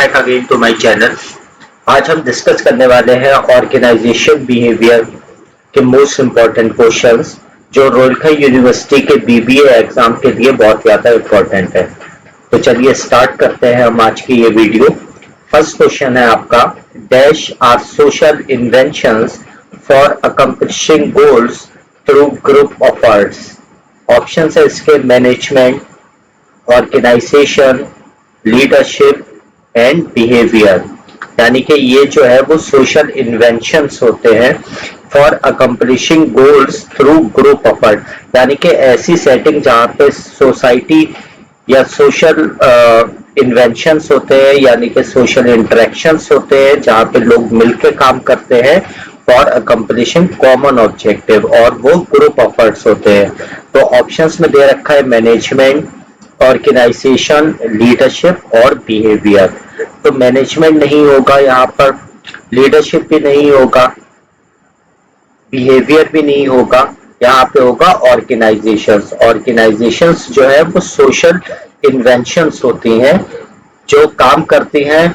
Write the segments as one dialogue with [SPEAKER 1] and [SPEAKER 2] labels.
[SPEAKER 1] Back again to my channel. आज हम discuss करने वाले हैं ऑर्गेनाइजेशन बिहेवियर के मोस्ट इम्पोर्टेंट क्वेश्चंस जो रोलखा यूनिवर्सिटी के बीबीए एग्जाम के लिए बहुत ज्यादा इम्पोर्टेंट है। तो चलिए स्टार्ट करते हैं हम आज की ये वीडियो। फर्स्ट क्वेश्चन है आपका, dash are social inventions for accomplishing goals through group efforts. Option है इसके management, organisation, leadership and behaviour. यानी कि ये जो है वो सोशल इन्वेंशंस होते हैं for accomplishing goals through group effort, यानी कि ऐसी सेटिंग जहाँ पे सोसाइटी या सोशल इन्वेंशंस होते हैं, यानी कि सोशल इंटरेक्शंस होते हैं जहाँ पे लोग मिलकर काम करते हैं फॉर अकम्प्लिशिंग कॉमन ऑब्जेक्टिव, और वो ग्रुप एफर्ट्स होते हैं। तो ऑप्शंस में दे रखा है मैनेजमेंट, ऑर्गेनाइजेशन, लीडरशिप और बिहेवियर। तो मैनेजमेंट नहीं होगा यहाँ पर, लीडरशिप भी नहीं होगा, बिहेवियर भी नहीं होगा, यहाँ पे होगा ऑर्गेनाइजेशंस। ऑर्गेनाइजेशंस जो है वो सोशल इन्वेंशंस होती हैं जो काम करती हैं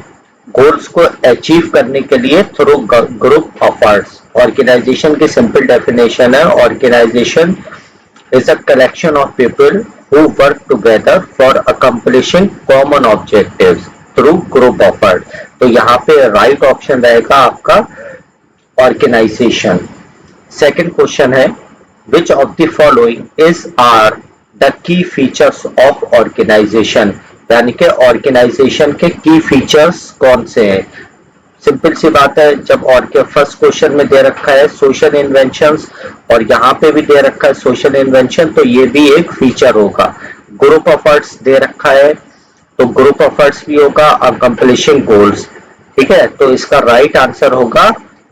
[SPEAKER 1] गोल्स को अचीव करने के लिए थ्रू ग्रुप एफर्ट्स। ऑर्गेनाइजेशन की सिंपल डेफिनेशन है, organisation is a collection of people who work together for accomplishing common objectives through group effort। तो यहाँ पे राइट ऑप्शन रहेगा आपका ऑर्गेनाइजेशन। सेकंड क्वेश्चन है, which of the following is are the key features of organization, यानी कि organisation के की फीचर्स कौन से हैं। सिंपल सी बात है, जब और के फर्स्ट क्वेश्चन में दे रखा है सोशल इन्वेंशंस और यहाँ पे भी दे रखा है सोशल इन्वेंशन, तो ये भी एक फीचर होगा। ग्रुप एफर्ट्स दे रखा है तो ग्रुप एफर्ट्स भी होगा, अकम्प्लिशिंग गोल्स। ठीक है, तो इसका राइट आंसर होगा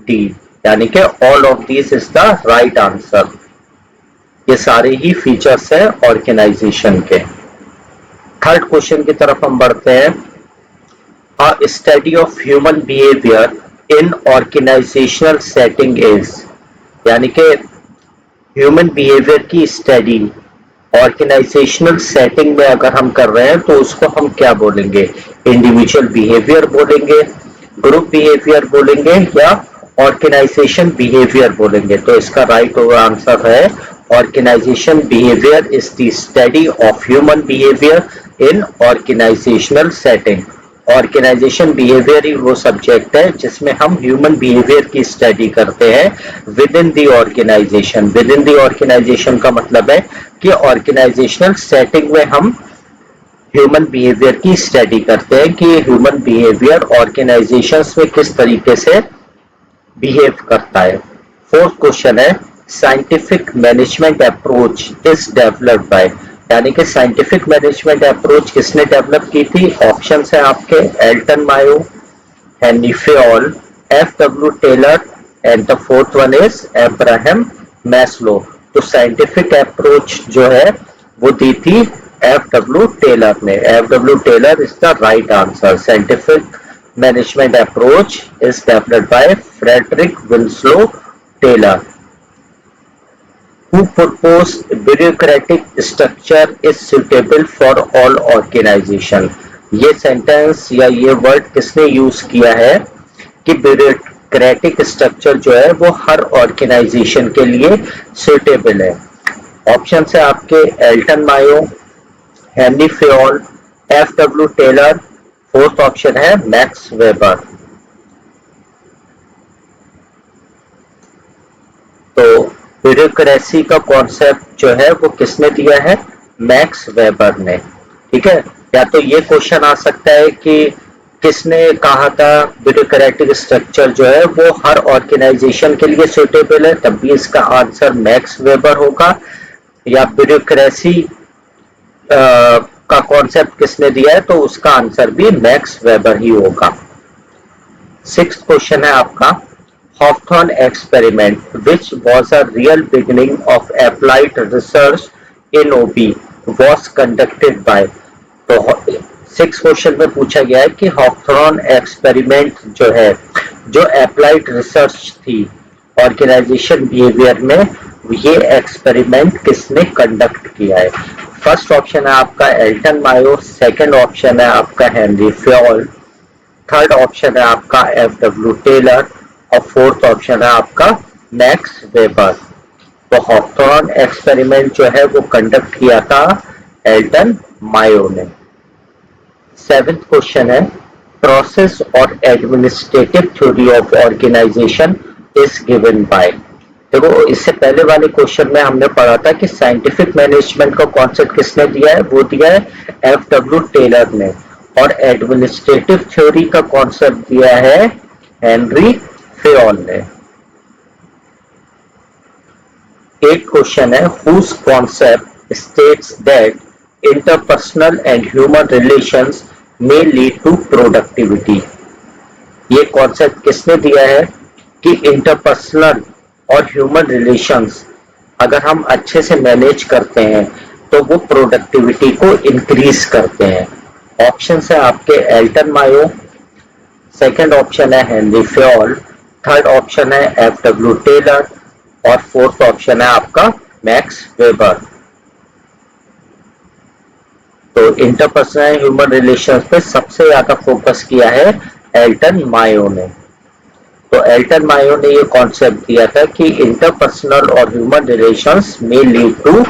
[SPEAKER 1] डी, यानी कि all of this is the right answer. ये सारे ही फीचर्स है ऑर्गेनाइजेशन के। थर्ड क्वेश्चन की तरफ हम बढ़ते हैं। A study of human behavior in organizational setting is, यानी कि ह्यूमन बिहेवियर की स्टडी ऑर्गेनाइजेशनल सेटिंग में अगर हम कर रहे हैं तो उसको हम क्या बोलेंगे, इंडिविजुअल बिहेवियर बोलेंगे, ग्रुप बिहेवियर बोलेंगे या ऑर्गेनाइजेशन बिहेवियर बोलेंगे। तो इसका राइट आंसर है organisation behaviour is the study of human behaviour in organisational setting. Organisation behaviour ही वो सब्जेक्ट है जिसमें हम ह्यूमन बिहेवियर की स्टडी करते हैं within the organisation. Within the organisation का मतलब है कि ऑर्गेनाइजेशनल सेटिंग में हम ह्यूमन बिहेवियर की स्टडी करते हैं कि ह्यूमन बिहेवियर ऑर्गेनाइजेशंस में किस तरीके से बिहेव करता है। फोर्थ क्वेश्चन है, scientific management approach is developed by, यानी कि साइंटिफिक मैनेजमेंट अप्रोच किसने डेवलप की थी। ऑप्शन है आपके Elton Mayo, Henri Fayol, F W. Taylor and the fourth one is Abraham Maslow. तो साइंटिफिक अप्रोच जो है वो दी थी एफ.डब्ल्यू. टेलर ने। F W. Taylor is the right answer. Scientific management approach is developed by Frederick Winslow Taylor. Who proposed bureaucratic structure is suitable for all organization। ये sentence या ये वर्ड किसने यूज किया है कि ब्यूरोक्रेटिक स्ट्रक्चर जो है वो हर ऑर्गेनाइजेशन के लिए सुटेबल है। ऑप्शन है आपके Elton Mayo, Henri Fayol, F W. Taylor, fourth option है मैक्स वेबर। तो ब्यूरोक्रेसी का कॉन्सेप्ट जो है वो किसने दिया है, मैक्स वेबर ने। ठीक है, या तो ये क्वेश्चन आ सकता है कि किसने कहा था ब्यूरोक्रेटिक स्ट्रक्चर जो है वो हर ऑर्गेनाइजेशन के लिए सुटेबल है, तब भी इसका आंसर मैक्स वेबर होगा। या ब्यूरोक्रेसी का कॉन्सेप्ट किसने दिया है तो उसका आंसर भी मैक्स वेबर ही होगा। सिक्स्थ क्वेश्चन है आपका, Hawthorne experiment, which was a real beginning of applied research in OB, was conducted by। तो सिक्स क्वेश्चन में पूछा गया है कि Hawthorne एक्सपेरिमेंट जो है, जो अप्लाइड रिसर्च थी ऑर्गेनाइजेशन बिहेवियर में, ये एक्सपेरिमेंट किसने कंडक्ट किया है। फर्स्ट ऑप्शन है आपका एल्टन मायो, सेकंड ऑप्शन है आपका हेनरी फेयोल, थर्ड ऑप्शन है आपका एफ.डब्ल्यू. टेलर और फोर्थ ऑप्शन है आपका मैक्स वेबर। तो हॉकथॉर्न एक्सपेरिमेंट जो है वो कंडक्ट किया था एल्टन मायो ने। सेवेंथ क्वेश्चन है प्रोसेस और administrative theory of organisation is given by. देखो इससे पहले वाले क्वेश्चन में हमने पढ़ा था कि साइंटिफिक मैनेजमेंट का कॉन्सेप्ट किसने दिया है, वो दिया है एफ.डब्ल्यू. टेलर ने, और एडमिनिस्ट्रेटिव थ्योरी का कॉन्सेप्ट दिया है हेनरी फेयोल ने। एट क्वेश्चन है whose concept states that interpersonal and human relations may lead to productivity। ये कॉन्सेप्ट किसने दिया है कि इंटरपर्सनल और ह्यूमन रिलेशंस अगर हम अच्छे से मैनेज करते हैं तो वो प्रोडक्टिविटी को इंक्रीज करते हैं। ऑप्शन है आपके एल्टन मायो, सेकंड ऑप्शन है हेनरी फेयोल, थर्ड ऑप्शन है एफ.डब्ल्यू. टेलर और फोर्थ ऑप्शन है आपका मैक्स वेबर। तो इंटरपर्सनल ह्यूमन रिलेशंस पे सबसे ज्यादा फोकस किया है एल्टन मायो ने। तो एल्टन मायो ने ये कॉन्सेप्ट दिया था कि इंटरपर्सनल और ह्यूमन रिलेशंस में lead to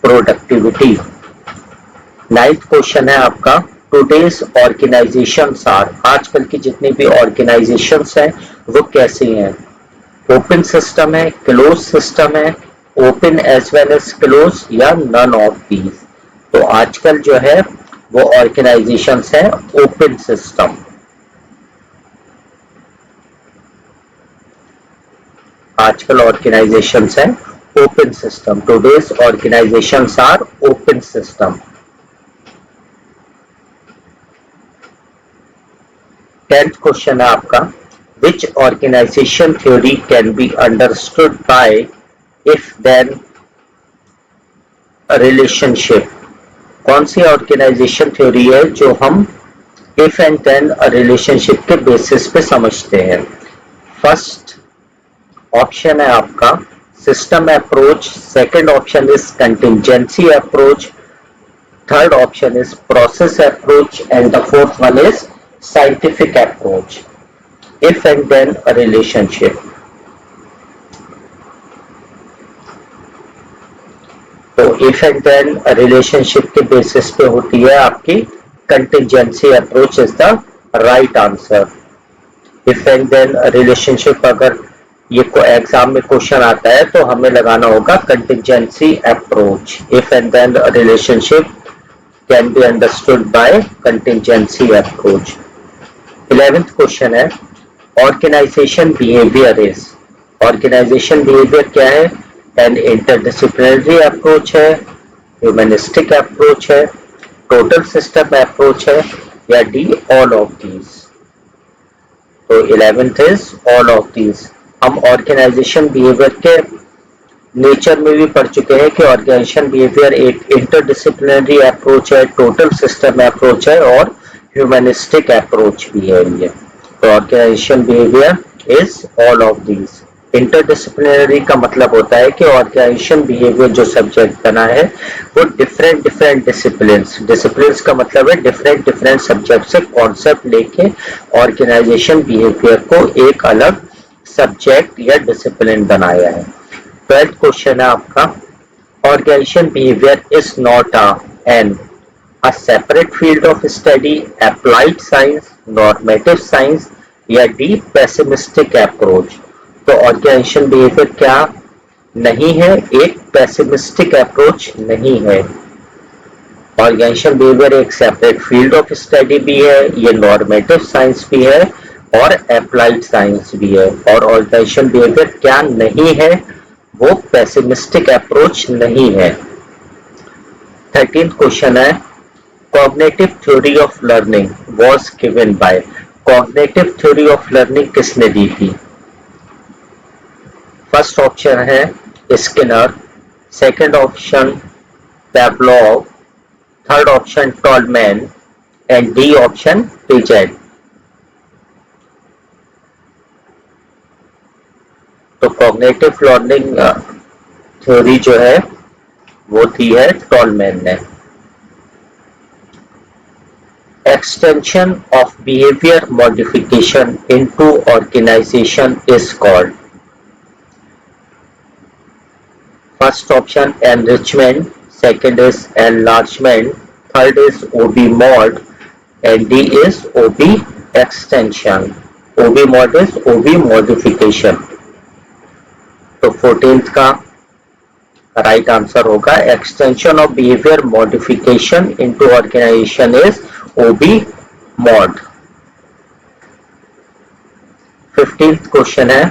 [SPEAKER 1] productivity. Ninth question है आपका टुडेज ऑर्गेनाइजेशंस आर, आजकल की जितनी भी ऑर्गेनाइजेशंस हैं वो कैसी हैं, ओपन सिस्टम है, क्लोज सिस्टम है, open as well as close या नन ऑफ दीज। तो आजकल जो है वो ऑर्गेनाइजेशंस है ओपन सिस्टम। आजकल ऑर्गेनाइजेशंस है open system. Today's organisations are open system. 10th question है आपका which organisation theory can be understood by if then relationship. कौन सी ऑर्गेनाइजेशन थ्योरी है जो हम इफ एंड देन रिलेशनशिप के बेसिस पे समझते हैं। फर्स्ट ऑप्शन है आपका system approach, second option is contingency approach, third option is process approach and the fourth one is scientific approach. If and then relationship, तो इफ एंड देन रिलेशनशिप के basis पे होती है आपकी contingency approach is the right answer. If and then relationship अगर ये exam में question आता है तो हमें लगाना होगा contingency approach. If and then relationship can be understood by contingency approach. 11th question है organisation behaviour is. Organisation behaviour क्या है, एन इंटरडिसिप्लिनरी अप्रोच है, ह्यूमनिस्टिक अप्रोच है, टोटल सिस्टम अप्रोच है या डी ऑल ऑफ दीज। तो 11th is all of these. हम organisation behaviour के नेचर में भी पढ़ चुके हैं कि ऑर्गेनाइजेशन बिहेवियर एक इंटरडिसिप्लिनरी अप्रोच है, टोटल सिस्टम अप्रोच है और ह्यूमनिस्टिक अप्रोच भी है ये। तो organization behaviour is all of these. Interdisciplinary का मतलब होता है कि ऑर्गेनाइजेशन बिहेवियर जो सब्जेक्ट बना है वो डिफरेंट डिफरेंट डिसिप्लिन्स का मतलब है डिफरेंट डिफरेंट सब्जेक्ट से कॉन्सेप्ट लेके ऑर्गेनाइजेशन बिहेवियर को एक अलग सब्जेक्ट या डिसिप्लिन बनाया है। 12th क्वेश्चन है आपका organization behaviour is not a separate field of study, applied science, normative science या डी पेसिमिस्टिक अप्रोच। तो ऑर्गेनाइजेशन बिहेवियर क्या नहीं है, एक पेसिमिस्टिक अप्रोच नहीं है। ऑर्गेनाइजेशन बिहेवियर एक सेपरेट फील्ड ऑफ स्टडी भी है, ये नॉर्मेटिव साइंस भी है और अप्लाइड साइंस भी है। और ऑर्गेनाइजेशन बिहेवियर क्या नहीं है, वो पेसिमिस्टिक अप्रोच नहीं है। 13th क्वेश्चन है cognitive theory of learning was given by. Cognitive theory of learning किसने दी थी। फर्स्ट ऑप्शन है Skinner, second option Pavlov, third option Tolman and D option Piaget. तो कॉग्निटिव लर्निंग थ्योरी जो है वो दी है टॉलमैन ने। extension of behavior modification into organization is called? First option enrichment, second is enlargement, third is OB mod, and D is OB extension. OB mod is OB modification. तो 14th का right answer होगा extension of behaviour modification into organization is OB mod. 15th question है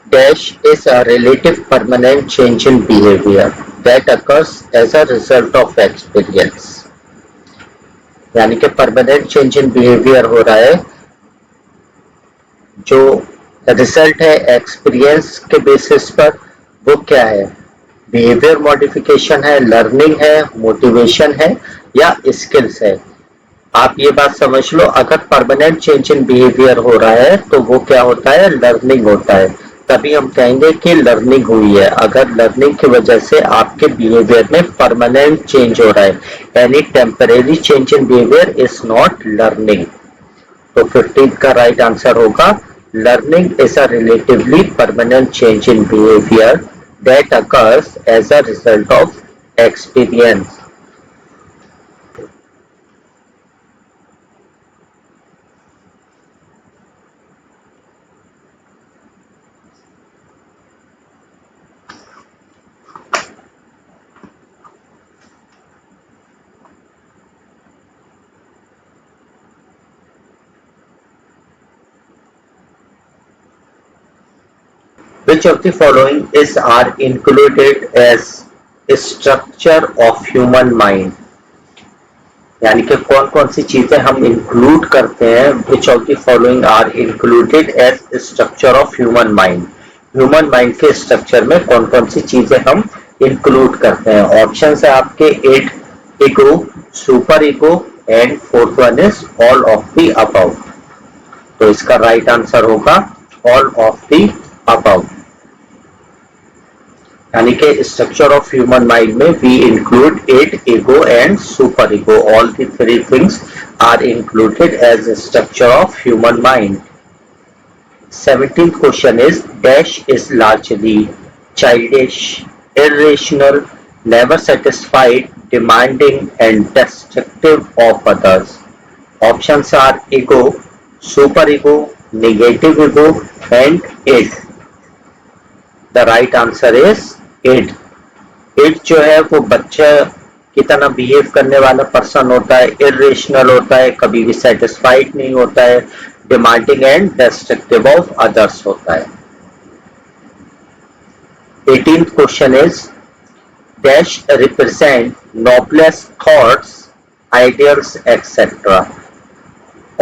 [SPEAKER 1] dash is a relative permanent change in behavior that occurs as a result of experience. यानी कि permanent change in behaviour हो रहा है जो result है experience के basis पर. वो क्या है? बिहेवियर मॉडिफिकेशन है, लर्निंग है, मोटिवेशन है या स्किल्स है. आप ये बात समझ लो, अगर परमानेंट चेंज इन बिहेवियर हो रहा है तो वो क्या होता है? लर्निंग होता है. तभी हम कहेंगे कि लर्निंग हुई है. अगर लर्निंग की वजह से आपके बिहेवियर में परमानेंट चेंज हो रहा है, any temporary change in behaviour is not learning. तो 15 का राइट आंसर होगा learning is a relatively permanent change in behaviour that occurs as a result of experience. Which of the following are included as structure of human mind? यानी कि कौन कौन सी चीजें हम include करते हैं. Which of the following are included as structure of human mind? Human mind के structure में कौन कौन सी चीजें हम इंक्लूड करते हैं. ऑप्शन है आपके 8 ego, super ego and fourth one is all of the above. तो इसका राइट आंसर होगा ऑल ऑफ द अबव. यानी कि स्ट्रक्चर ऑफ ह्यूमन माइंड में we include 8 ego and super ego. All the three things are included as structure of human mind. 17th question is dash is largely childish, irrational, never satisfied, demanding and destructive of others. Options are ego, super ego, negative ego and id. The right answer is id. id जो है वो बच्चा की तरह behave करने वाला person होता है, इरेशनल होता है, कभी भी सेटिस्फाइड नहीं होता है, demanding and destructive of others होता है. 18th question is dash represent noblest thoughts, ideals etcetera.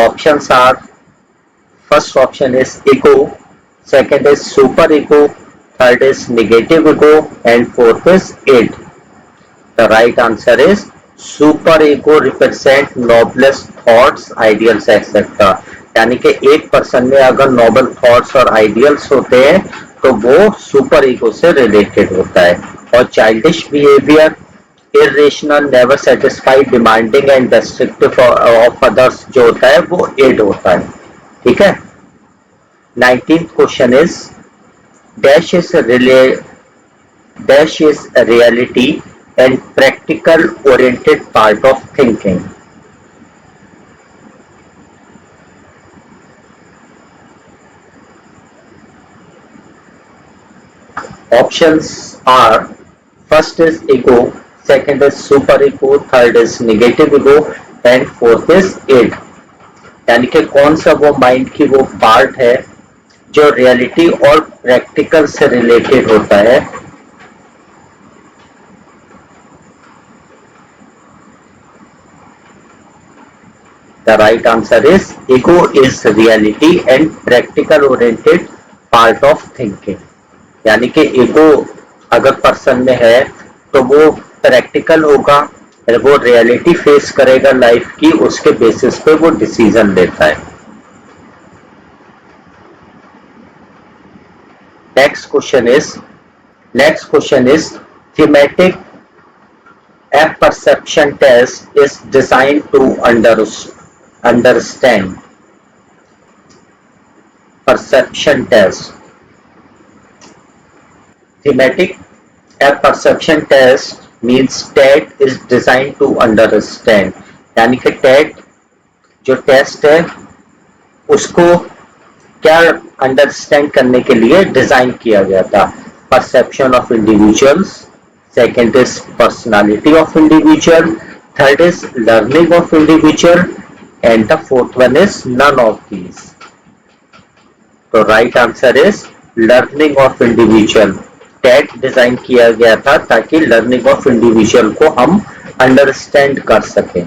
[SPEAKER 1] Options are first option is ego, second is super ego, third is negative ego and fourth is id. The right answer is super ego represent noblest thoughts, ideals etcetera. यानी कि एक person में अगर Nobel thoughts और ideals होते हैं तो वो सुपर ईगो से रिलेटेड होता है. और childish behaviour, irrational, never satisfied, demanding and destructive of others जो होता है वो इड होता है. ठीक है. 19th question is dash is reality and practical oriented part of thinking. Options are first is ego, second is super ego, third is negative ego and fourth is id. यानी कि कौन सा वो माइंड की वो पार्ट है जो reality और प्रैक्टिकल से रिलेटेड होता है. The right answer is ego is reality and practical oriented part of thinking. यानी कि ईगो अगर पर्सन में है तो वो प्रैक्टिकल होगा, वो रियलिटी फेस करेगा लाइफ की, उसके बेसिस पे वो डिसीजन लेता है. Next question is thematic apperception test is designed to understand perception test. Thematic apperception test means TET is designed to understand. यानी कि TET जो टेस्ट है उसको क्या अंडरस्टैंड करने के लिए डिजाइन किया गया था. Perception of individuals, second is personality of individual, third is learning of individual and the fourth one is none of these. तो right answer is learning of individual. टेट डिजाइन किया गया था ताकि लर्निंग ऑफ इंडिविजुअल को हम understand कर सकें.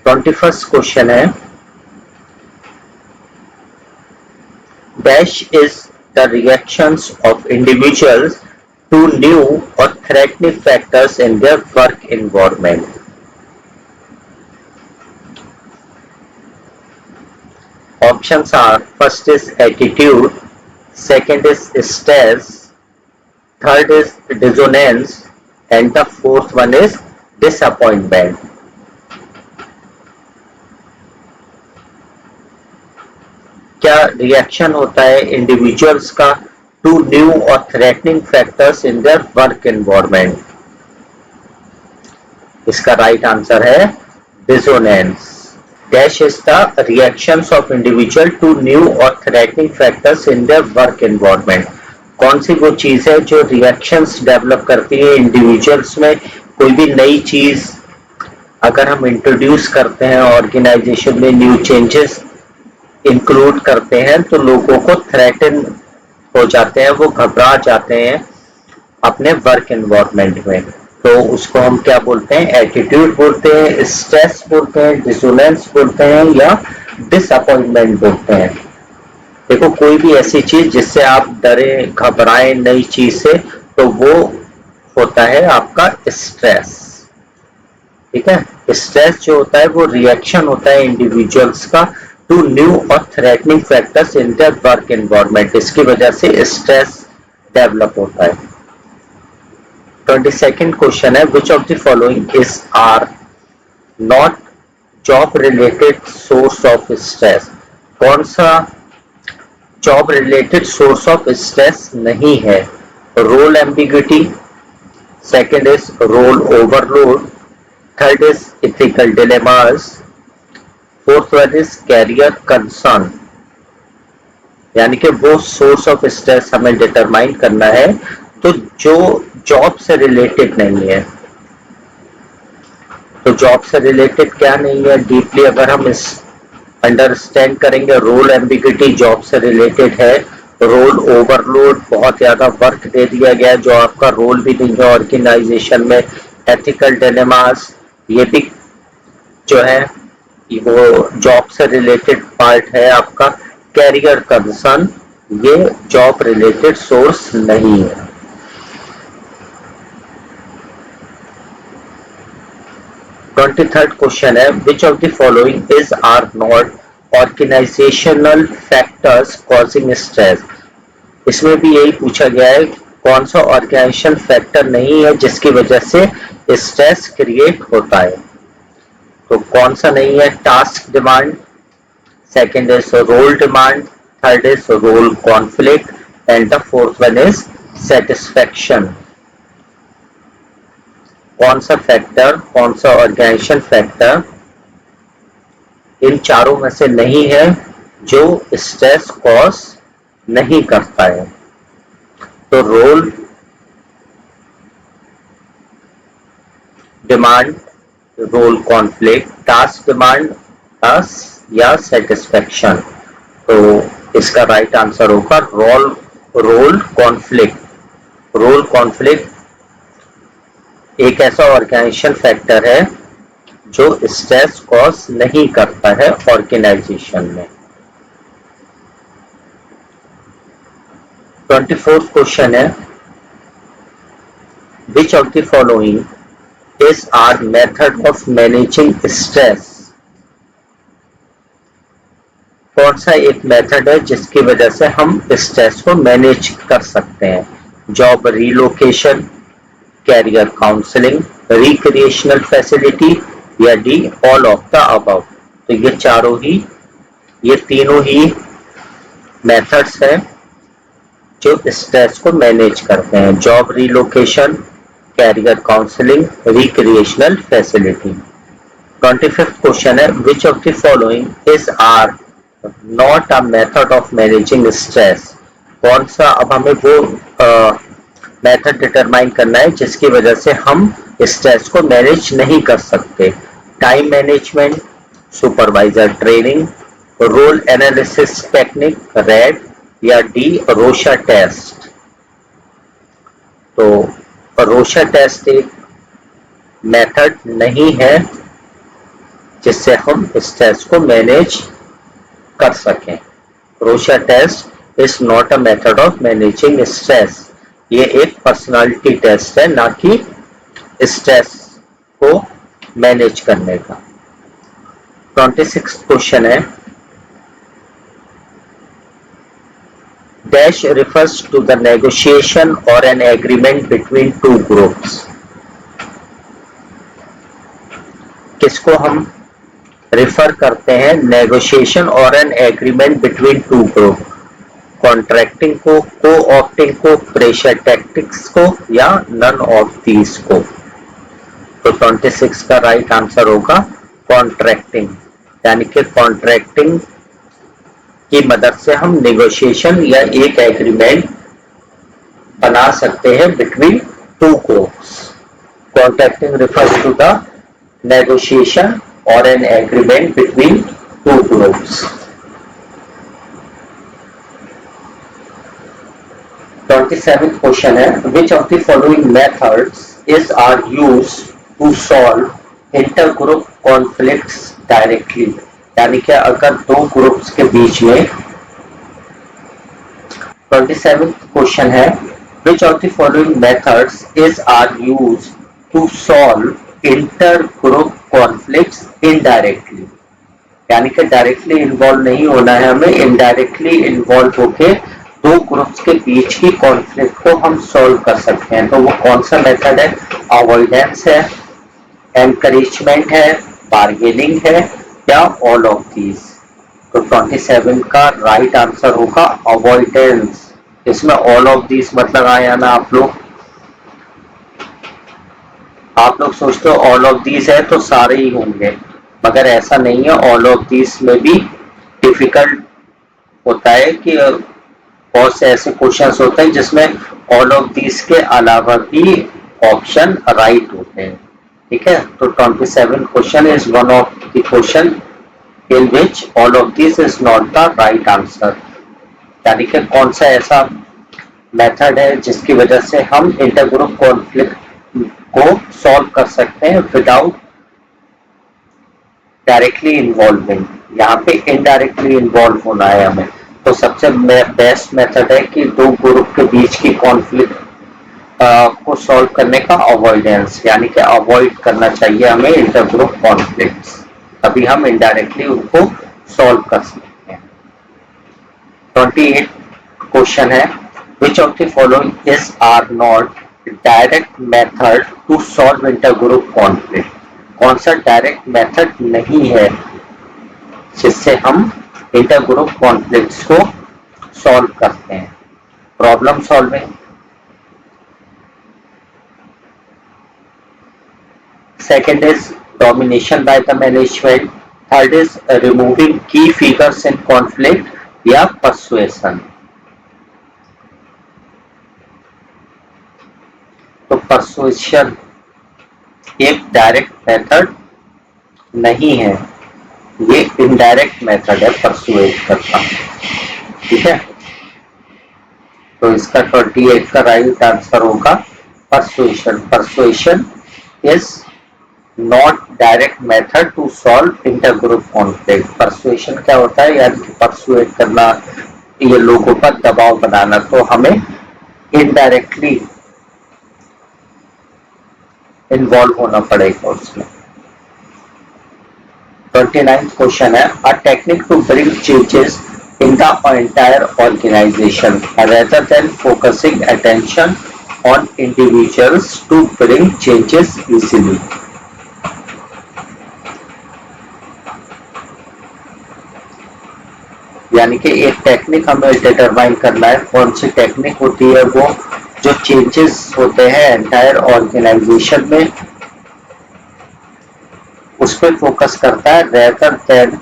[SPEAKER 1] 21st क्वेश्चन है dash is the reactions of individuals to new or threatening factors in their work environment. Options are first is attitude, second is stress, third is dissonance and the fourth one is disappointment. क्या reaction होता है individuals का to new और threatening factors in their work environment? इसका right answer है dissonance. Dash is the reactions of individual to new और threatening factors in their work environment. कौन सी वो चीज है जो रिएक्शंस डेवलप करती है इंडिविजुअल्स में? कोई भी नई चीज अगर हम इंट्रोड्यूस करते हैं ऑर्गेनाइजेशन में, न्यू चेंजेस इंक्लूड करते हैं तो लोगों को थ्रेटन हो जाते हैं, वो घबरा जाते हैं अपने वर्क एनवायरनमेंट में. तो उसको हम क्या बोलते हैं? एटीट्यूड बोलते हैं, स्ट्रेस बोलते हैं, डिसोनेंस बोलते हैं या डिसअपॉइंटमेंट बोलते हैं. देखो कोई भी ऐसी चीज जिससे आप डरे घबराएं नई चीज से, तो वो होता है आपका स्ट्रेस. ठीक है, स्ट्रेस जो होता है वो रिएक्शन होता है इंडिविजुअल्स का टू न्यू और threatening factors in their work environment. इसकी वजह से स्ट्रेस डेवलप होता है. 22nd क्वेश्चन है which of the following is are not job related source of stress? कौन सा job related source of stress नहीं है? Role ambiguity, second is role overload, third is ethical dilemmas, fourth one is career concern. यानी कि वो source of stress हमें determine करना है तो जो जॉब से रिलेटेड नहीं है. तो जॉब से रिलेटेड क्या नहीं है डीपली अगर हम इस अंडरस्टैंड करेंगे. रोल एम्बिग्युइटी जॉब से रिलेटेड है. रोल ओवरलोड, बहुत ज्यादा वर्क दे दिया गया है जो आपका रोल भी नहीं है ऑर्गेनाइजेशन में. एथिकल डिलेमास ये भी जो है वो जॉब से रिलेटेड पार्ट है आपका. कैरियर कंसर्न ये जॉब रिलेटेड सोर्स नहीं है. ट्वेंटी थर्ड क्वेश्चन है which of the following is are not organizational factors causing stress? इसमें भी यही पूछा गया है कौन सा ऑर्गेनाइजेशन फैक्टर नहीं है जिसकी वजह से स्ट्रेस क्रिएट होता है. तो कौन सा नहीं है? Task demand, second is role demand, third is role conflict and the fourth one is satisfaction. कौन सा फैक्टर, कौन सा ऑर्गेनाइजेशन फैक्टर इन चारों में से नहीं है जो स्ट्रेस कॉज नहीं करता है? तो role demand, role conflict, task demand या सेटिस्फैक्शन. तो इसका राइट आंसर होगा रोल कॉन्फ्लिक्ट. रोल कॉन्फ्लिक्ट एक ऐसा ऑर्गेनाइजेशन फैक्टर है जो स्ट्रेस कॉज नहीं करता है ऑर्गेनाइजेशन में. 24th क्वेश्चन है which of the following is our method of managing stress? कौन सा एक मेथड है जिसकी वजह से हम स्ट्रेस को मैनेज कर सकते हैं? Job relocation, career counselling, recreational facility, या D all of the above. तो ये तीनों ही मेथड्स हैं जो स्ट्रेस को मैनेज करते हैं। Job relocation, career counselling, recreational facility. 25th question है, which of the following is are not a method of managing stress? कौन सा, अब हमें वो मेथड डिटरमाइन करना है जिसकी वजह से हम स्ट्रेस को मैनेज नहीं कर सकते। Time management, supervisor training, role analysis technique, red, या डी रोशा टेस्ट। तो रोशा टेस्ट एक मेथड नहीं है जिससे हम स्ट्रेस को मैनेज कर सकें। Rorschach test is not a method of managing stress. ये एक पर्सनालिटी टेस्ट है, ना कि स्ट्रेस को मैनेज करने का। 26th क्वेश्चन है, dash refers to the negotiation or an agreement between two groups। किसको हम रिफर करते हैं? नेगोशिएशन और an agreement between to group. Contracting को, को-ऑप्टिंग को, प्रेशर टैक्टिक्स को, या नन ऑफ दीज को। तो 26 का राइट आंसर होगा कॉन्ट्रैक्टिंग, यानी कि कॉन्ट्रैक्टिंग की मदद से हम नेगोशिएशन या एक एग्रीमेंट बना सकते हैं between two groups. Contracting refers to the negotiation और an agreement between two groups. 27th question है, which of the following methods is are used to solve inter group conflicts directly? यानी कि अगर दो ग्रुप्स के बीच में 27th क्वेश्चन है, which of the following methods is are used to solve inter group conflicts indirectly? यानी कि directly involve नहीं होना है हमें, इनडायरेक्टली इन्वॉल्व होके दो ग्रुप्स के बीच की कॉन्फ्लिक्ट को हम सॉल्व कर सकते हैं। तो वो कौन सा मेथड है? अवॉइडेंस है, एनकरेजमेंट है, बार्गेनिंग है, या ऑल ऑफ दीज। तो 27 का राइट आंसर होगा अवॉइडेंस। इसमें ऑल ऑफ दीज मतलब आया ना आप लोग सोचते हो ऑल ऑफ दीज है तो सारे ही होंगे, मगर ऐसा नहीं है। ऑल ऑफ दीज में भी डिफिकल्ट होता है कि बहुत से ऐसे क्वेश्चंस होते हैं जिसमें ऑल ऑफ दीज के अलावा भी ऑप्शन राइट होते हैं। ठीक है, तो 27 question is one of the question in which all of this is not the right answer. यानी कि कौन सा ऐसा मेथड है जिसकी वजह से हम इंटर ग्रुप कॉन्फ्लिक्ट को सॉल्व कर सकते हैं विदाउट डायरेक्टली इन्वॉल्विंग। यहाँ पे इनडायरेक्टली इन्वॉल्व होना है हमें। तो सबसे बेस्ट मेथड है कि दो ग्रुप के बीच की कॉन्फ्लिक्ट को सॉल्व करने का अवॉइडेंस, यानी कि अवॉइड करना चाहिए हमें इंटर ग्रुप कॉन्फ्लिक्ट्स, तभी हम इनडायरेक्टली उनको सॉल्व कर सकते हैं। 28 क्वेश्चन है, which of the following is are not direct method to solve inter group conflict? कौन सा डायरेक्ट मेथड नहीं है जिससे हम इंटर ग्रुप कॉन्फ्लिक्ट्स को सॉल्व करते हैं? Problem solving, second is domination by the management, third is removing key figures in conflict, या persuasion। तो persuasion एक डायरेक्ट मेथड नहीं है, ये इनडायरेक्ट मेथड है परसुएट करना। ठीक है, तो इसका 28 का राइट आंसर होगा persuasion. Persuasion is not direct method to solve inter group conflict. Persuasion क्या होता है? यानी कि परसुएट करना, ये लोगों पर दबाव बनाना, तो हमें इनडायरेक्टली इन्वॉल्व होना पड़ेगा उसमें। 29th क्वेश्चन है, a technique to bring changes in the entire organization rather than focusing attention on individuals to bring changes easily. यानी कि एक टेक्निक हमें डिटरमाइन करना है, कौन सी टेक्निक होती है वो जो चेंजेस होते हैं एंटायर ऑर्गेनाइजेशन में उस पर फोकस करता है rather than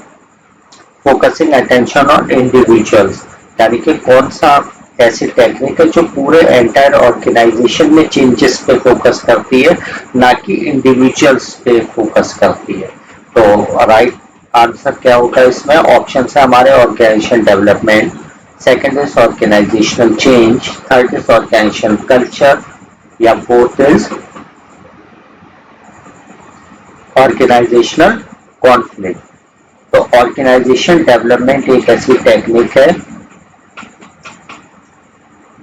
[SPEAKER 1] focusing attention on individuals. यानी कि कौन सा ऐसी टेक्निक है जो पूरे एंटायर ऑर्गेनाइजेशन में चेंजेस पे फोकस करती है, ना कि इंडिविजुअल्स पे फोकस करती है। तो राइट आंसर क्या होगा इसमें? ऑप्शन है हमारे organization development, second is organizational change, third is organization culture, या फोर्थ इज ऑर्गेनाइजेशनल कॉन्फ्लिक्ट। तो ऑर्गेनाइजेशन डेवलपमेंट एक ऐसी टेक्निक है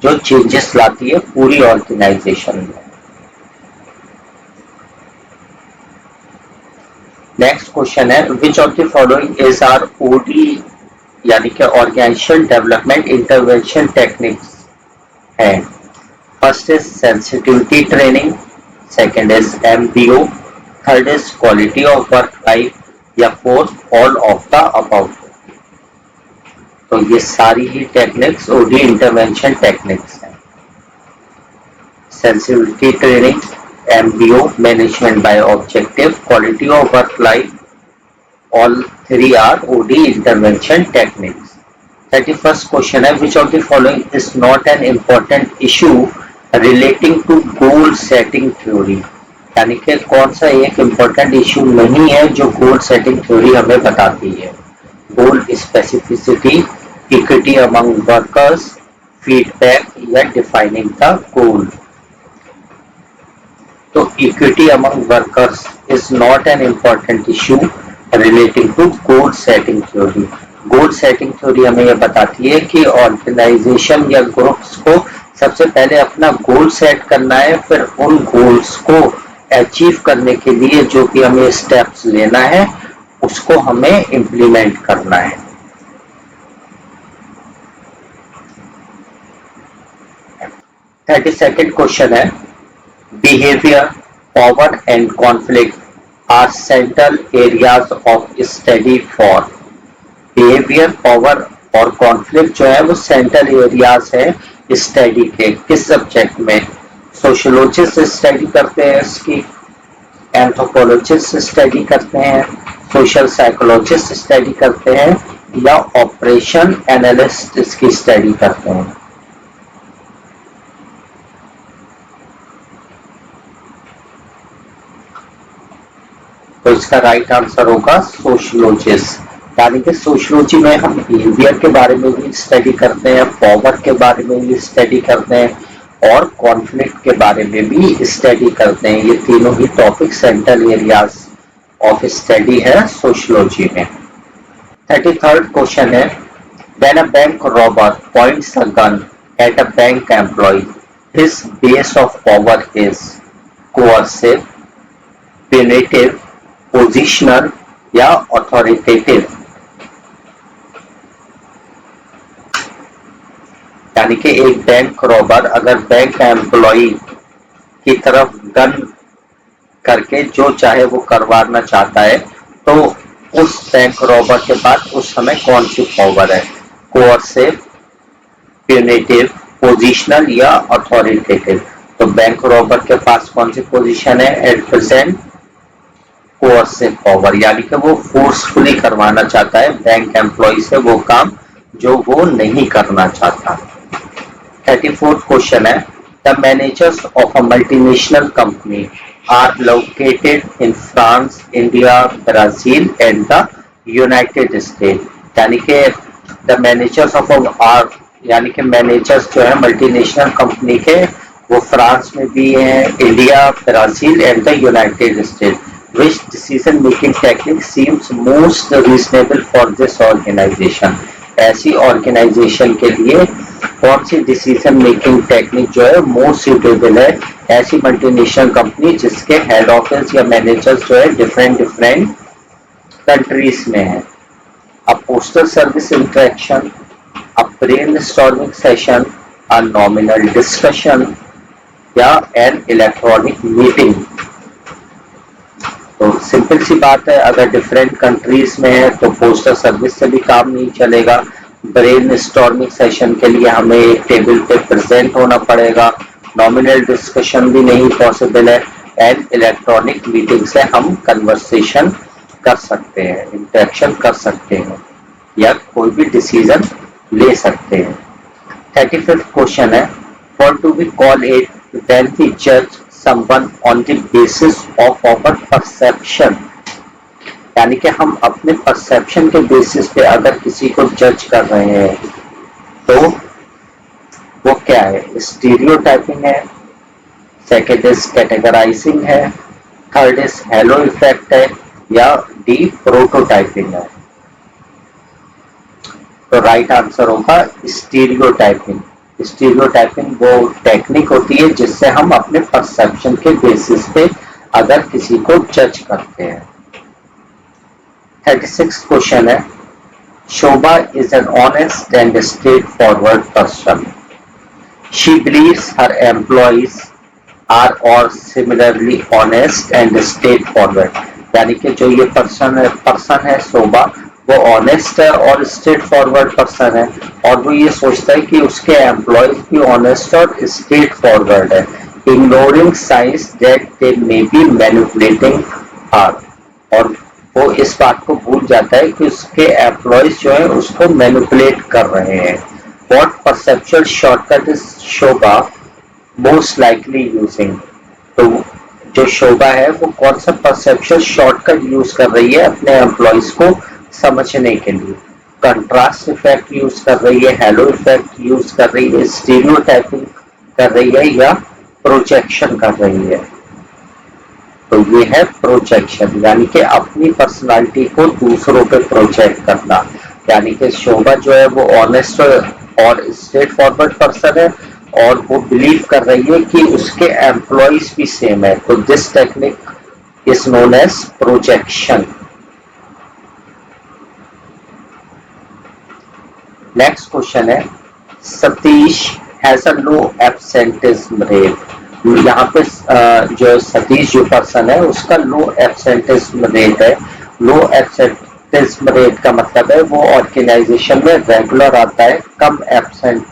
[SPEAKER 1] जो चेंजेस लाती है पूरी ऑर्गेनाइजेशन में। नेक्स्ट क्वेश्चन है, which of the following is or OD यानी कि ऑर्गेनाइजेशन डेवलपमेंट इंटरवेंशन टेक्निक्स है? First is sensitivity training, second is MBO, third is quality of work life, या fourth all of the above. तो ये सारी ही techniques OD intervention techniques हैं। Sensitivity training, MBO management by objective, quality of work life, all three are OD intervention techniques. 31st question है, which of the following is not an important issue relating to goal setting theory? यानी कि कौन सा एक important issue नहीं है जो गोल setting theory हमें बताती है? Goal specificity, equity among workers, feedback, या डिफाइनिंग द गोल। तो equity among workers is not an important issue relating to goal setting theory. Goal setting theory हमें यह बताती है कि ऑर्गेनाइजेशन या ग्रुप्स को सबसे पहले अपना गोल सेट करना है, फिर उन गोल्स को अचीव करने के लिए जो भी हमें स्टेप्स लेना है उसको हमें इम्प्लीमेंट करना है। 32nd क्वेश्चन है, behaviour, power and conflict are central areas of study for. Behaviour, power और कॉन्फ्लिक्ट जो है वो सेंट्रल एरियाज है स्टडी के। किस सब्जेक्ट में? सोशियोलॉजिस्ट स्टडी करते हैं इसकी, एंथ्रोपोलॉजिस्ट स्टडी करते हैं, सोशल साइकोलॉजिस्ट स्टडी करते हैं, या ऑपरेशन एनालिस्ट इसकी स्टडी करते हैं। तो इसका राइट आंसर होगा सोशियोलॉजिस्ट। यानी कि सोशियोलॉजी में हम बिहेवियर के बारे में भी स्टडी करते हैं, पावर के बारे में भी स्टडी करते हैं और कॉन्फ्लिक्ट के बारे में भी स्टडी करते हैं। ये तीनों ही topic central areas of study है सोशियोलॉजी में। 33rd क्वेश्चन है, when a bank robber points a gun at a bank employee, his base of power is coercive, punitive, positional, या अथॉरिटेटिव। यानी कि एक बैंक रॉबर अगर बैंक एम्प्लॉय की तरफ गन करके जो चाहे वो करवाना चाहता है, तो उस बैंक रॉबर के पास उस समय कौन सी पावर है? कोअर्सिव, प्यूनिटिव, पोजिशनल, या अथॉरिटेटिव। तो बैंक रॉबर के पास कौन सी पोजीशन है एट प्रेजेंट? कोअर्सिव पावर, यानी कि वो फोर्सफुली करवाना चाहता है बैंक एम्प्लॉय से वो काम जो वो नहीं करना चाहता। 34th क्वेश्चन है, the managers of a multinational company are located in France, India, Brazil and the United State. यानी कि द मैनेजर्स ऑफ आर यानी कि मैनेजर्स जो है मल्टीनेशनल कंपनी के वो फ्रांस में भी हैं, India, Brazil and the United state. Which decision making technique seems most reasonable for this organization? ऐसी ऑर्गेनाइजेशन के लिए कौन सी डिसीजन मेकिंग टेक्निक जो है मोस्ट सुटेबल है? ऐसी मल्टीनेशनल कंपनी जिसके हेड ऑफिस या मैनेजर्स जो है डिफरेंट कंट्रीज में है। A postal service interaction, a brainstorming session, a nominal discussion या एन इलेक्ट्रॉनिक मीटिंग। तो सिंपल सी बात है, अगर डिफरेंट कंट्रीज में है तो पोस्टल सर्विस से भी काम नहीं चलेगा। ब्रेन स्टॉर्मिंग सेशन के लिए हमें एक टेबल पे प्रेजेंट होना पड़ेगा। नॉमिनल डिस्कशन भी नहीं पॉसिबल है। एंड इलेक्ट्रॉनिक मीटिंग से हम कन्वर्सेशन कर सकते हैं, इंटरेक्शन कर सकते हैं या कोई भी डिसीजन ले सकते हैं। 35th क्वेश्चन है, what do we call it when we judge someone on the basis of our perception? यानी कि हम अपने परसेप्शन के बेसिस पे अगर किसी को जज कर रहे हैं तो वो क्या है? स्टीरियोटाइपिंग है, सेकेंड इज कैटेगराइजिंग है, थर्ड इज हेलो इफेक्ट है या डी प्रोटोटाइपिंग है। तो राइट आंसर होगा स्टीरियोटाइपिंग। स्टीरियोटाइपिंग वो टेक्निक होती है जिससे हम अपने परसेप्शन के बेसिस पे अगर किसी को जज करते हैं। 36 क्वेश्चन है, Shobha is an honest and straightforward person. She believes her employees are और similarly honest and straightforward. यानी कि जो ये पर्सन है शोभा, वो ऑनेस्ट है और स्ट्रेट फॉरवर्ड पर्सन है और वो ये सोचता है कि उसके एम्प्लॉयज भी ऑनेस्ट और स्ट्रेट फॉरवर्ड है, ignoring signs that they may be manipulating her. और वो इस बात को भूल जाता है कि उसके एम्प्लॉयज जो है उसको मैनिपुलेट कर रहे हैं। What perceptual shortcut is Shobha most likely using? तो जो शोभा है वो कौन सा परसेप्चुअल शॉर्टकट यूज कर रही है अपने एम्प्लॉयज को समझने के लिए? कंट्रास्ट इफेक्ट यूज कर रही है, हेलो इफेक्ट यूज कर रही है, स्टीरियोटाइपिंग कर रही है या प्रोजेक्शन कर रही है? तो ये है प्रोजेक्शन, यानी कि अपनी पर्सनालिटी को दूसरों पे प्रोजेक्ट करना। यानी कि शोभा जो है वो ऑनेस्ट और स्ट्रेट फॉरवर्ड पर्सन है और वो बिलीव कर रही है कि उसके एम्प्लॉयज भी सेम है। तो this technique is known as projection. Next question है, Satish has a low absenteeism rate. यहाँ पे जो सतीश जो पर्सन है उसका लो एब्सेंटिज्म रेट है। लो एब्सेंटिज्म रेट का मतलब है वो ऑर्गेनाइजेशन में रेगुलर आता है, कम एब्सेंट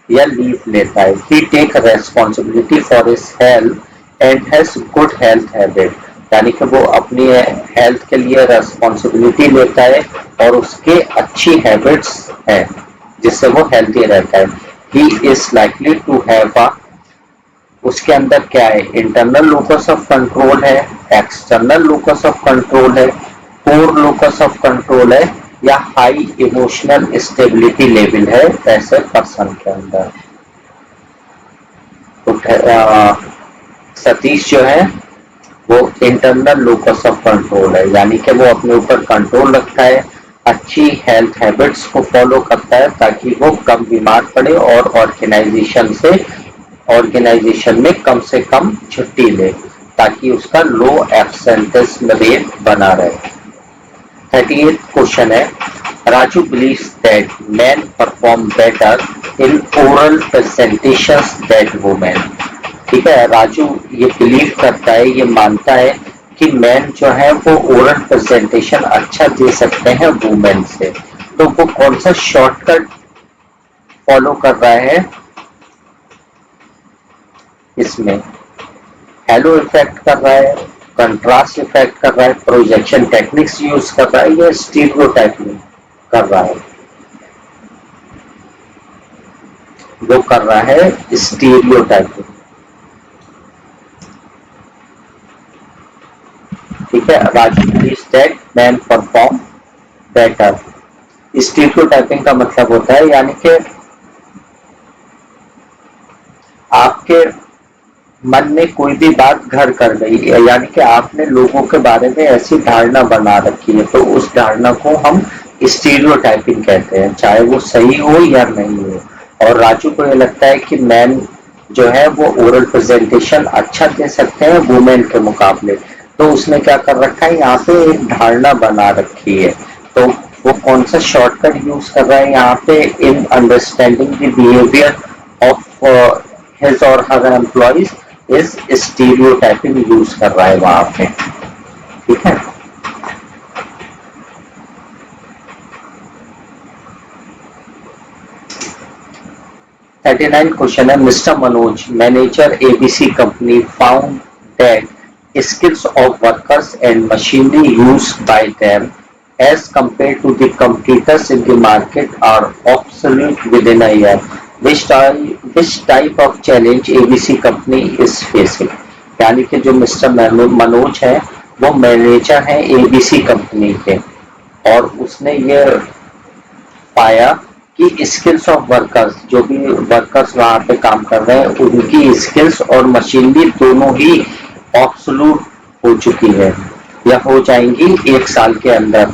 [SPEAKER 1] या लीव लेता है। He take responsibility for his health and has good health habit. यानी कि वो अपनी हेल्थ के लिए रेस्पॉन्सिबिलिटी लेता है और उसके अच्छी हैबिट्स हैं जिससे वो हेल्थी रहता है। He is likely to have a, उसके अंदर क्या है? इंटरनल लोकस ऑफ कंट्रोल है, एक्सटर्नल लोकस ऑफ कंट्रोल है, पुअर लोकस ऑफ कंट्रोल है या हाई इमोशनल स्टेबिलिटी लेवल है ऐसे पर्सन के अंदर। तो सतीश जो है वो इंटरनल लोकस ऑफ कंट्रोल है, यानी कि वो अपने ऊपर कंट्रोल रखता है, अच्छी हेल्थ हैबिट्स को फॉलो करता है ताकि वो कम बीमार पड़े और ऑर्गेनाइजेशन में कम से कम छुट्टी ले ताकि उसका लो एब्सेंटिज्म रेट बना रहे। 38th क्वेश्चन है, Raju believes that men perform better in oral presentations that women. ठीक है, राजू ये बिलीव करता है, ये मानता है कि मैन जो है वो ओरल प्रेजेंटेशन अच्छा दे सकते हैं वुमेन से। तो वो कौन सा शॉर्टकट फॉलो कर रहा है इसमें? हेलो इफेक्ट कर रहा है, कंट्रास्ट इफेक्ट कर रहा है, प्रोजेक्शन टेक्निक्स यूज कर रहा है या स्टीरियोटाइपिंग कर रहा है? वो कर रहा है स्टीरियोटाइपिंग। ठीक है, Raju believes that man perform better. Stereotyping का मतलब होता है यानी कि आपके मन में कोई भी बात घर कर गई है, यानी कि आपने लोगों के बारे में ऐसी धारणा बना रखी है, तो उस धारणा को हम स्टीरियोटाइपिंग कहते हैं, चाहे वो सही हो या नहीं हो। और राजू को ये लगता है कि मैन जो है वो ओरल प्रेजेंटेशन अच्छा दे सकते हैं वुमेन के मुकाबले, तो उसने क्या कर रखा है, यहाँ पे एक धारणा बना रखी है। तो वो कौन सा शॉर्टकट यूज कर रहा है यहाँ पे, in understanding the behaviour of his और हर एम्प्लॉइज इज स्टीरियोटाइपिंग यूज कर रहा है वहां पे। ठीक है। 39 क्वेश्चन है, mister Manoj manager ABC company found that skills of workers and machinery used by them as compared to the competitors in the market are obsolete within a year. Which type of challenge ABC company is facing? यानी कि जो mister Manoj है वो manager है ABC company के, और उसने ये पाया कि स्किल्स ऑफ वर्कर्स, जो भी वर्कर्स वहां पे काम कर रहे हैं उनकी स्किल्स और मशीनरी दोनों ही ऑब्सोल्यूट हो चुकी है या हो जाएंगी 1 साल के अंदर,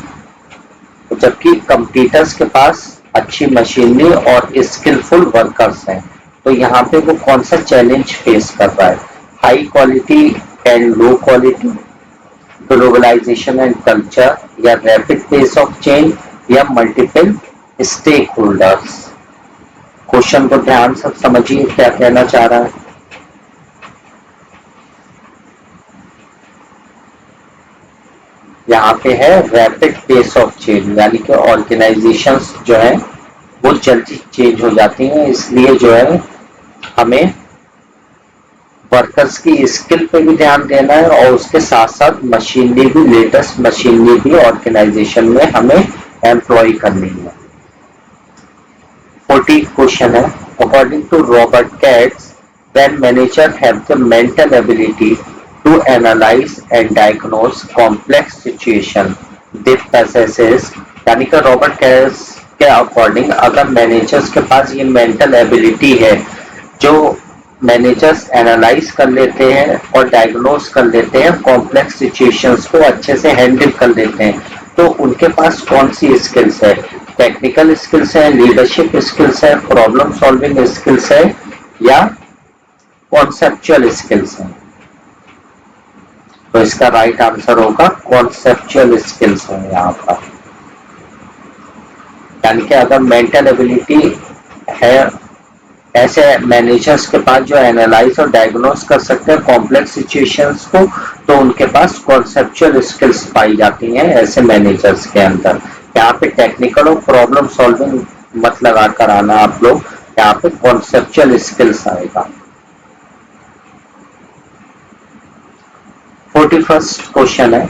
[SPEAKER 1] जबकि कंपटीटर्स के पास अच्छी मशीनरी और स्किलफुल वर्कर्स हैं। तो यहाँ पे वो कौन सा चैलेंज फेस कर रहा है, high quality and low quality, globalization and culture, या रैपिड पेस ऑफ चेंज, या मल्टीपल स्टेक होल्डर्स। क्वेश्चन को ध्यान से समझिए क्या कहना चाह रहा है। यहाँ पे है रैपिड पेस ऑफ चेंज, यानी कि ऑर्गेनाइजेशंस जो है वो जल्दी चेंज हो जाती हैं, इसलिए जो है हमें वर्कर्स की स्किल पे भी ध्यान देना है और उसके साथ साथ मशीनरी भी, लेटेस्ट मशीनरी भी ऑर्गेनाइजेशन में हमें एम्प्लॉय करनी है। 40 क्वेश्चन है, according to Robert Katz, when manager have the mental ability to analyze and diagnose complex situation they possesses, यानी कि रॉबर्ट कैट्स के अकॉर्डिंग अगर मैनेजर्स के पास ये मेंटल एबिलिटी है, जो मैनेजर्स एनालाइज कर लेते हैं और डायग्नोज कर लेते हैं, कॉम्प्लेक्स सिचुएशंस को अच्छे से हैंडल कर लेते हैं, तो उनके पास कौन सी स्किल्स है, टेक्निकल स्किल्स है, लीडरशिप स्किल्स है, प्रॉब्लम सॉल्विंग स्किल्स है, या कॉन्सेप्चुअल स्किल्स है। तो इसका राइट आंसर होगा कॉन्सेप्चुअल स्किल्स है यहाँ पर। यानी कि अगर मेंटल एबिलिटी है ऐसे मैनेजर्स के पास जो एनालाइज और डायग्नोज कर सकते हैं कॉम्प्लेक्स सिचुएशंस को, तो उनके पास कॉन्सेप्चुअल स्किल्स पाई जाती हैं ऐसे मैनेजर्स के अंदर। यहाँ पे टेक्निकल और प्रॉब्लम सॉल्विंग मत लगा कर आना आप लोग, यहाँ पे कॉन्सेप्चुअल स्किल्स आएगा। 41st क्वेश्चन है,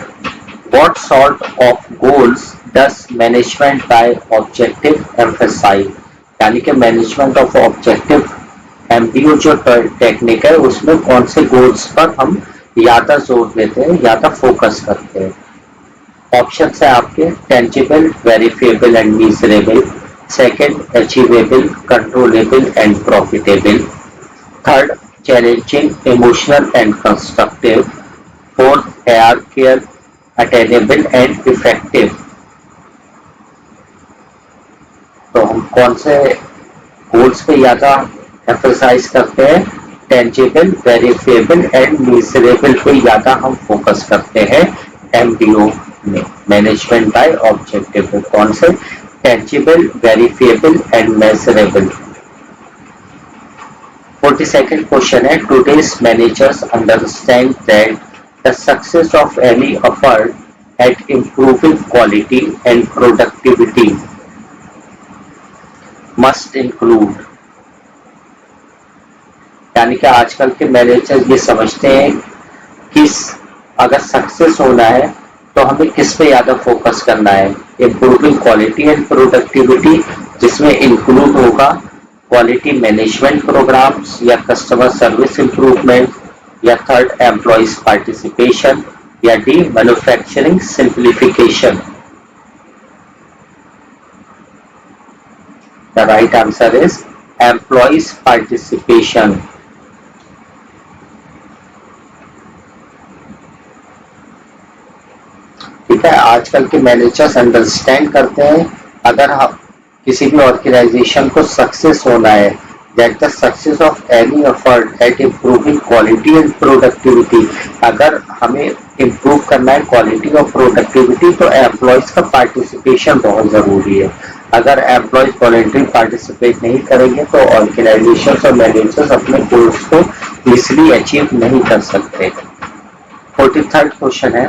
[SPEAKER 1] what sort of goals does management by objective emphasize, यानी कि मैनेजमेंट ऑफ ऑब्जेक्टिव एमबीओ जो टेक्निक है उसमें कौन से गोल्स पर हम ज्यादा जोर देते हैं, ज्यादा फोकस करते हैं। ऑप्शन है आपके, tangible, verifiable and measurable, second achievable, controllable and profitable, third challenging, emotional and constructive, fourth hierarchical, attainable and effective. तो हम कौन से गोल्स पे ज्यादा एम्फसाइज करते हैं, टेंजिबल, वेरिफिएबल एंड मीजरेबल पे ज्यादा हम फोकस करते हैं एमबीओ में, मैनेजमेंट बाय ऑब्जेक्टिव पे। कौन से, tangible, verifiable and measurable. 42nd question है, today's managers understand that the success of any effort at improving quality and productivity must include, यानी कि आजकल के मैनेजर्स ये समझते हैं कि अगर सक्सेस होना है तो हमें किस पे ज्यादा फोकस करना है, इम्प्रूविंग क्वालिटी एंड प्रोडक्टिविटी, जिसमें इंक्लूड होगा क्वालिटी मैनेजमेंट प्रोग्राम्स या कस्टमर सर्विस इंप्रूवमेंट, या थर्ड एम्प्लॉइज पार्टिसिपेशन, या D manufacturing simplification. The right answer is employees participation. ठीक है, आजकल के मैनेजर्स अंडरस्टैंड करते हैं अगर हम किसी भी ऑर्गेनाइजेशन को सक्सेस होना है, that the success of any effort at improving quality and productivity, अगर हमें improve करना है quality और productivity तो employees का participation बहुत जरूरी है। अगर employees voluntarily participate नहीं करेंगे तो organizations और managers अपने goals को easily achieve नहीं कर सकते। 43rd क्वेश्चन है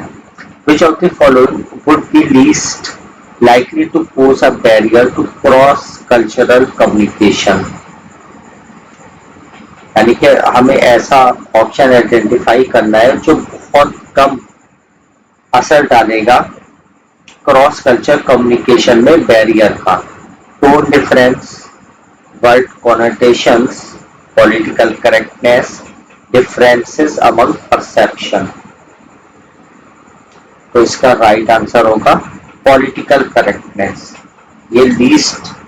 [SPEAKER 1] which of the following would be least likely to pose a barrier to cross cultural communication, यानी कि हमें ऐसा ऑप्शन आइडेंटिफाई करना है जो बहुत कम असर डालेगा क्रॉस कल्चर कम्युनिकेशन में बैरियर का। Tone difference, word connotations, political correctness, differences among perception. तो इसका राइट आंसर होगा पॉलिटिकल करेक्टनेस। ये least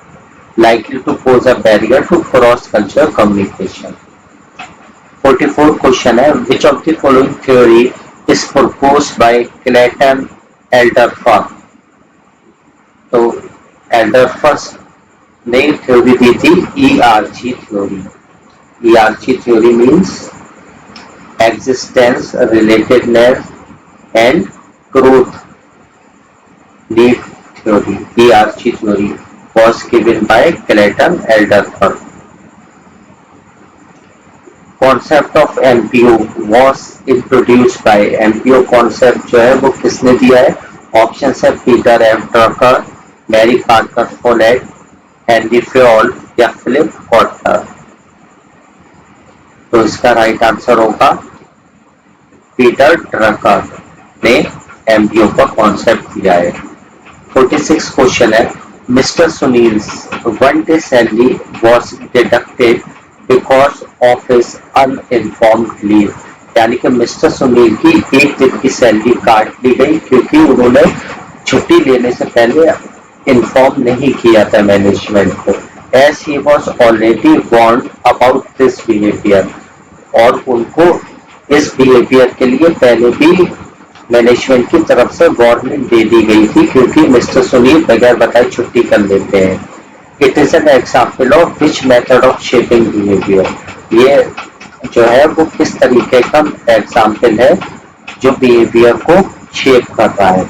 [SPEAKER 1] likely to pose a barrier to cross cultural communication। 44 question है which of the following theory is proposed by Clayton Alderfer। तो एल्डरफस ने theory दी थी ERG theory. ERG theory means existence, relatedness and growth need theory. ERG theory was given by Clayton Alderfer। Concept of MPO was introduced by MPO concept जो है वो किसने दिया है? Option है Peter F Drucker, Mary Parker Follett, Henry Fayol या Philip Kotler. तो इसका राइट आंसर होगा पीटर ड्रकर ने MPO का कॉन्सेप्ट दिया है। 46 क्वेश्चन है Mr. Sunil's one-day salary was deducted because of his uninformed leave। यानी कि मिस्टर सुनील की एक दिन की सैलरी काट ली गई क्योंकि उन्होंने छुट्टी लेने से पहले इन्फॉर्म नहीं किया था मैनेजमेंट को। As he was already warned about this behavior, और उनको इस बिहेवियर के लिए पहले भी मैनेजमेंट की तरफ से वार्निंग दे दी गई थी क्योंकि मिस्टर सुनील बगैर बताए छुट्टी कर लेते हैं। It is an example of which method of shaping behaviour. ये जो है वो किस तरीके का एग्जाम्पल है जो बिहेवियर को शेप करता है।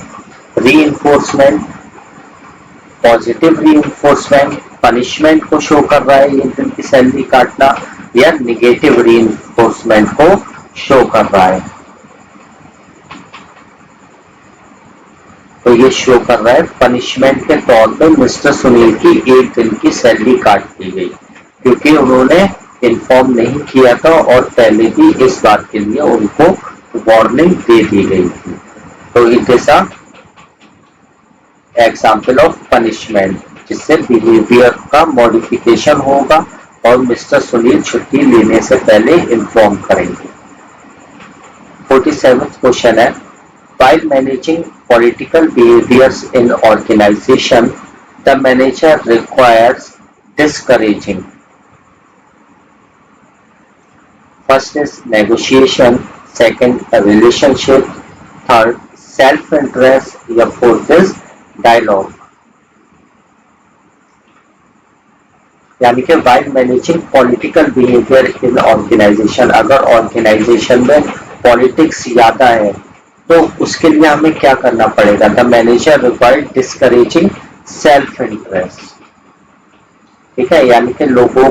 [SPEAKER 1] रीइंफोर्समेंट, पॉजिटिव रीइंफोर्समेंट, पनिशमेंट को शो कर रहा है ये दिन की सैलरी काटना, या निगेटिव रीइंफोर्समेंट को शो कर रहा है। तो ये शो कर रहा है पनिशमेंट के तौर पे मिस्टर सुनील की एक दिन की सैलरी काट दी गई क्योंकि उन्होंने इन्फॉर्म नहीं किया था और पहले भी इस बात के लिए उनको वार्निंग दे दी गई थी। तो it is a example of punishment जिससे बिहेवियर का मॉडिफिकेशन होगा और मिस्टर सुनील छुट्टी लेने से पहले इन्फॉर्म करेंगे। 47th क्वेश्चन है while managing political behaviors in organization, the manager requires discouraging. First is negotiation, second a relationship, third self-interest, या fourth is dialogue। यानी कि while managing political behavior in organization, अगर organization में politics ज्यादा है तो उसके लिए हमें क्या करना पड़ेगा? The manager required discouraging self interest. ठीक है, यानी कि लोगों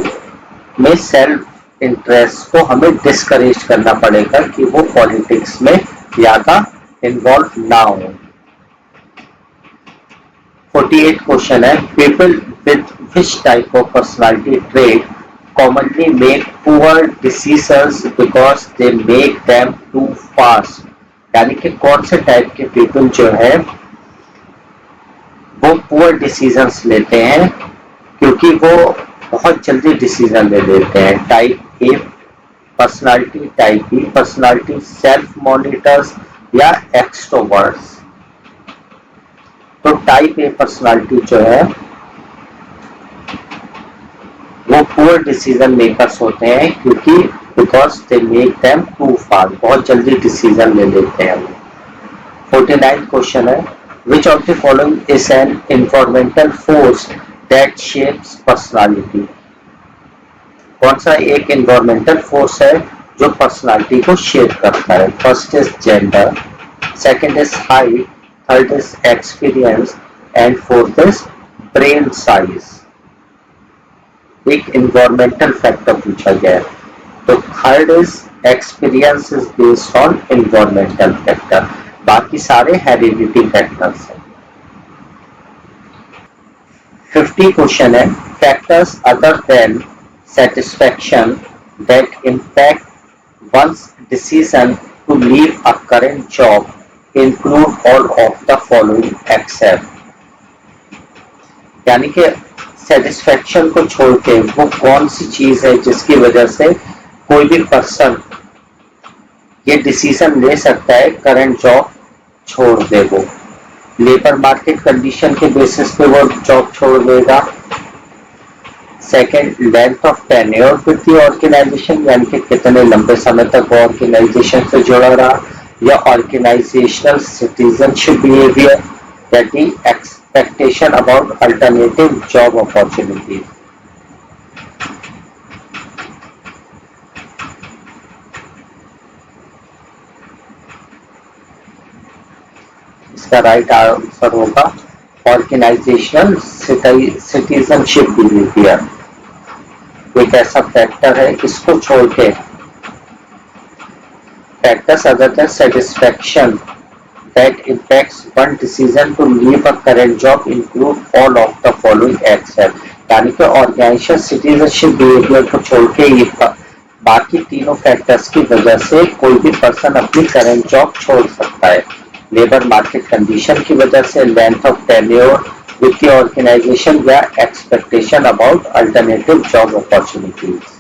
[SPEAKER 1] में सेल्फ इंटरेस्ट को हमें डिस्करेज करना पड़ेगा कि वो पॉलिटिक्स में ज्यादा इन्वॉल्व ना हो। 48 क्वेश्चन है people with which type of personality trait commonly make poor decisions because they make them too fast। यानी कि कौन से टाइप के पीपल जो है वो पुअर डिसीजंस लेते हैं क्योंकि वो बहुत जल्दी डिसीजन ले लेते हैं। Type A personality, type B personality, self monitors या एक्सट्रोवर्ट्स। तो टाइप ए पर्सनालिटी जो है वो पुअर डिसीजन मेकर्स होते हैं क्योंकि because they make them too fast, बहुत जल्दी डिसीजन ले लेते हैं। 49 क्वेश्चन है which of the following is an environmental force that shapes personality. कौन सा एक इन्वायरमेंटल फोर्स है जो पर्सनालिटी को शेप करता है? First is gender, second is height, third is experience and fourth is brain size. एक इन्वायरमेंटल फैक्टर पूछा गया है, तो third is experience is based on environmental factor, बाकी सारे हेरिडिटी फैक्टर्स हैं। 50 क्वेश्चन है, factors other then satisfaction that impact one's decision to leave a current job include all of the following except, यानी कि सेटिस्फेक्शन को छोड़ के वो कौन सी चीज है जिसकी वजह से कोई भी पर्सन ये डिसीजन ले सकता है करंट जॉब छोड़ दे। वो लेबर मार्केट कंडीशन के बेसिस पे वो जॉब छोड़ देगा। Second, length of tenure with the organization, यानी कि कितने लंबे समय तक वो ऑर्गेनाइजेशन से जुड़ा रहा, या ऑर्गेनाइजेशनल सिटीजनशिप बिहेवियर, या the expectation about alternative job opportunities. इसका राइट आंसर होगा ऑर्गेनाइजेशनल सिटीजनशिप बिहेवियर। एक ऐसा फैक्टर है, इसको छोड़ के factors other than satisfaction that impacts one decision to leave a current job include all of the following except, यानी कि ऑर्गेनाइजेशन सिटीजनशिप बिहेवियर को छोड़ के ये बाकी तीनों फैक्टर्स की वजह से कोई भी पर्सन अपनी करंट जॉब छोड़ सकता है। लेबर मार्केट कंडीशन की वजह से, length of tenure with the organisation, या expectation about alternative job opportunities.